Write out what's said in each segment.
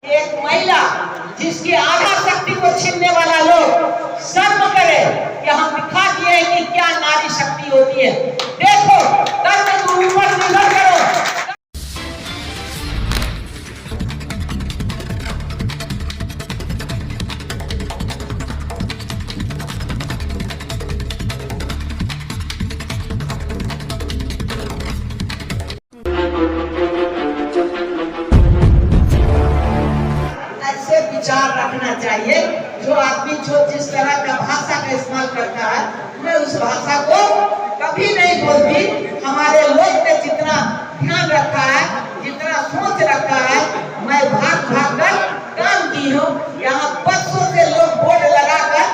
एक महिला जिसकी आधा शक्ति को छीनने वाला लोग शर्म करे कि हम दिखा दिए कि क्या नारी शक्ति होती है। देखो कर्म तुम ऊपर निर्भर करो। ऐसे विचार रखना चाहिए। जो आदमी जो जिस तरह का भाषा का इस्तेमाल करता है, मैं उस भाषा को कभी नहीं बोलती। हमारे लोग ने जितना ध्यान रखा है, जितना सोच रखा है, मैं भाग कर काम की हूँ। यहाँ बरसों से लोग बोर्ड लगाकर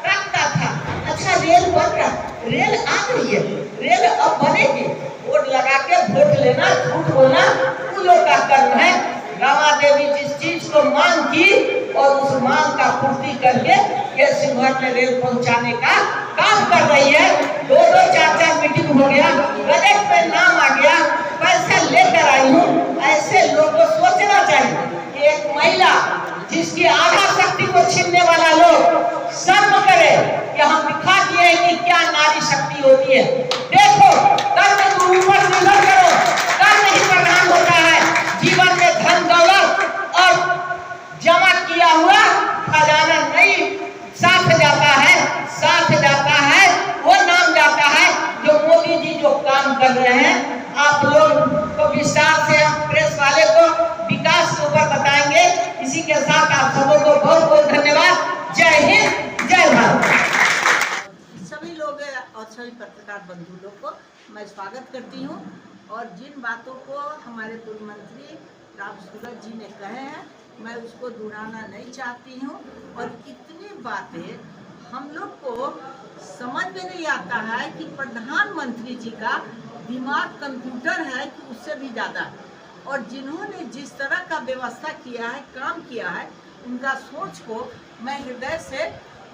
रखता था। अच्छा रेल बन रहा, रेल आ गई है, रेल अब बनेगी। बोर्ड लगा के वोट लेना, झूठ बोलना उन लोग का कर्म है। रामा देवी जिस चीज को मांग की और उस मांग का पूर्ति करके ये सिंहर में रेल पहुंचाने का काम कर रही है। दो चार मीटिंग हो गया, बजट में नाम आ गया, पैसा लेकर आई हूँ। ऐसे लोगों को सोचना चाहिए कि एक महिला जिसकी आधा शक्ति को छीनने वाला लोग शर्म करे कि हम दिखा दिए कि क्या नारी शक्ति होती है। देखो कर्म तुम ऊपर निर्भर करो, कर्म ही प्रधान होता है। जीवन में धन दौलत और जमा किया हुआ खजाना नहीं साथ जाता है, साथ जाता है वो नाम जाता है जो मोदी जी जो काम कर रहे हैं। आप लोग को विस्तार से हम प्रेस वाले को विकास के ऊपर बताएंगे। इसी के साथ आप सबों को बहुत बहुत धन्यवाद। जय हिंद, जय भारत। सभी लोग और सभी पत्रकार बंधु लोग को मैं स्वागत करती हूँ। और जिन बातों को हमारे पूर्व मंत्री राम सूरज जी ने कहे हैं, मैं उसको दोहराना नहीं चाहती हूँ। और इतनी बातें हम लोग को समझ में नहीं आता है कि प्रधानमंत्री जी का दिमाग कंप्यूटर है कि उससे भी ज़्यादा। और जिन्होंने जिस तरह का व्यवस्था किया है, काम किया है, उनका सोच को मैं हृदय से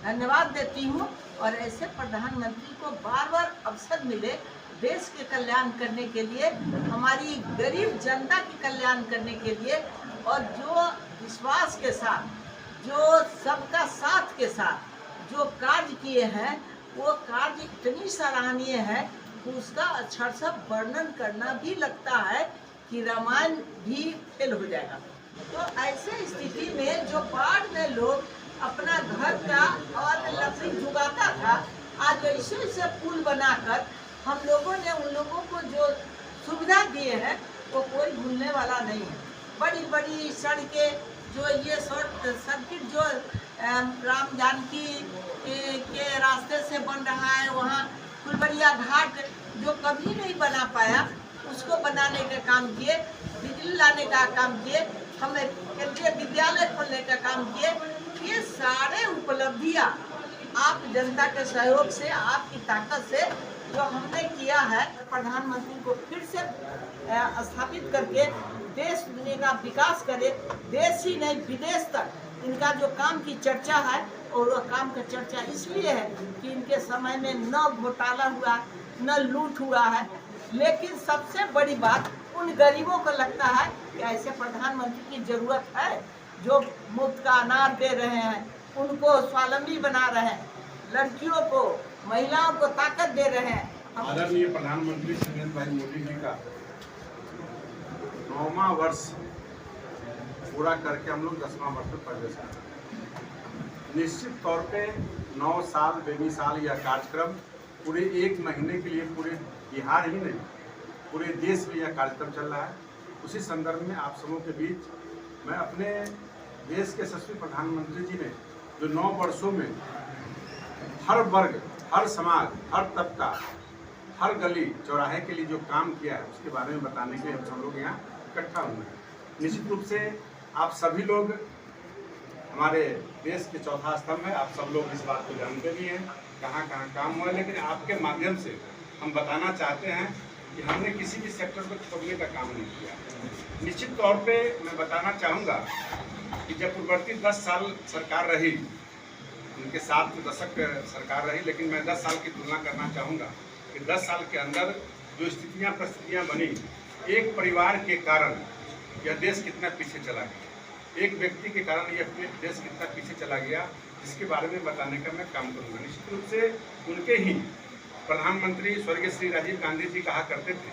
धन्यवाद देती हूँ। और ऐसे प्रधानमंत्री को बार बार अवसर मिले देश के कल्याण करने के लिए, हमारी गरीब जनता के कल्याण करने के लिए, और जो विश्वास के साथ, जो सबका साथ के साथ जो कार्य किए हैं, वो कार्य इतनी सराहनीय है कि उसका अक्षर से वर्णन करना भी लगता है कि रामायण भी फेल हो जाएगा। तो ऐसे स्थिति में जो बाढ़ में लोग अपना घर का और लकड़ी जुगाता था, आज ऐसे ऐसे पुल बनाकर हम लोगों ने उन लोगों को जो सुविधा दिए हैं वो कोई भूलने वाला नहीं है। बड़ी बड़ी सड़कें जो ये सर्किट जो राम जानकी के रास्ते से बन रहा है, वहाँ फुलबरिया घाट जो कभी नहीं बना पाया उसको बनाने का काम किए, बिजली लाने का काम किए, हमें केंद्रीय विद्यालय खोलने का काम किए। ये सारे उपलब्धियाँ आप जनता के सहयोग से, आपकी ताकत से जो हमने किया है, प्रधानमंत्री को फिर से स्थापित करके देश दुनिया का विकास करे। देश ही नहीं विदेश तक इनका जो काम की चर्चा है, और वह काम का चर्चा इसलिए है कि इनके समय में न घोटाला हुआ, न लूट हुआ है। लेकिन सबसे बड़ी बात उन गरीबों को लगता है कि ऐसे प्रधानमंत्री की जरूरत है जो मुफ्त का अनाज दे रहे हैं, उनको स्वावलंबी बना रहे हैं, लड़कियों को, महिलाओं को ताकत दे रहे हैं। आदरणीय प्रधानमंत्री श्री नरेंद्र भाई मोदी जी का 9वां वर्ष पूरा करके हम लोग 10वां वर्ष में प्रवेश कर रहे हैं। निश्चित तौर पे 9 साल बेमिसाल यह कार्यक्रम पूरे 1 महीने के लिए पूरे बिहार ही नहीं पूरे देश में यह कार्यक्रम चल रहा है। उसी संदर्भ में आप सबों के बीच मैं अपने देश के यशस्वी प्रधानमंत्री जी ने जो 9 वर्षों में हर वर्ग, हर समाज, हर तबका, हर गली चौराहे के लिए जो काम किया है, उसके बारे में बताने के लिए हम सब लोग यहाँ इकट्ठा हुए हैं। निश्चित रूप से आप सभी लोग हमारे देश के चौथा स्तंभ है। आप सब लोग इस बात को जानते भी हैं कहाँ कहाँ काम हुआ है। लेकिन आपके माध्यम से हम बताना चाहते हैं कि हमने किसी भी सेक्टर को छोड़ने का काम नहीं किया। निश्चित तौर पे मैं बताना चाहूँगा कि जब पूर्ववर्ती 10 साल सरकार रही, उनके 7 दशक सरकार रही, लेकिन मैं 10 साल की तुलना करना चाहूँगा कि 10 साल के अंदर जो स्थितियाँ परिस्थितियाँ बनी, एक परिवार के कारण यह देश कितना पीछे चला गया। एक व्यक्ति के कारण ये अपने देश कितना पीछे चला गया, जिसके बारे में बताने का मैं काम करूँगा। निश्चित रूप से उनके ही प्रधानमंत्री स्वर्गीय श्री राजीव गांधी जी कहा करते थे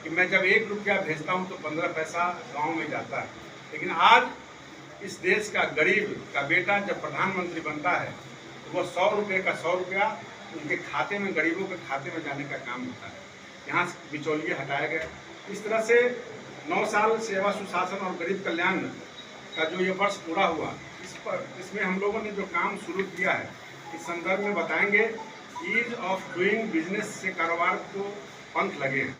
कि मैं जब 1 रुपया भेजता हूँ तो 15 पैसा गाँव में जाता है, लेकिन आज इस देश का गरीब का बेटा जब प्रधानमंत्री बनता है तो वो 100 रुपये का 100 रुपया उनके खाते में, गरीबों के खाते में जाने का काम होता है। यहाँ बिचौलिए हटाए गए। इस तरह से 9 साल सेवा सुशासन और गरीब कल्याण का जो ये वर्ष पूरा हुआ, इसमें हम लोगों ने जो काम शुरू किया है इस संदर्भ में बताएंगे। ईज ऑफ डूइंग बिजनेस से कारोबार को पंख लगे हैं।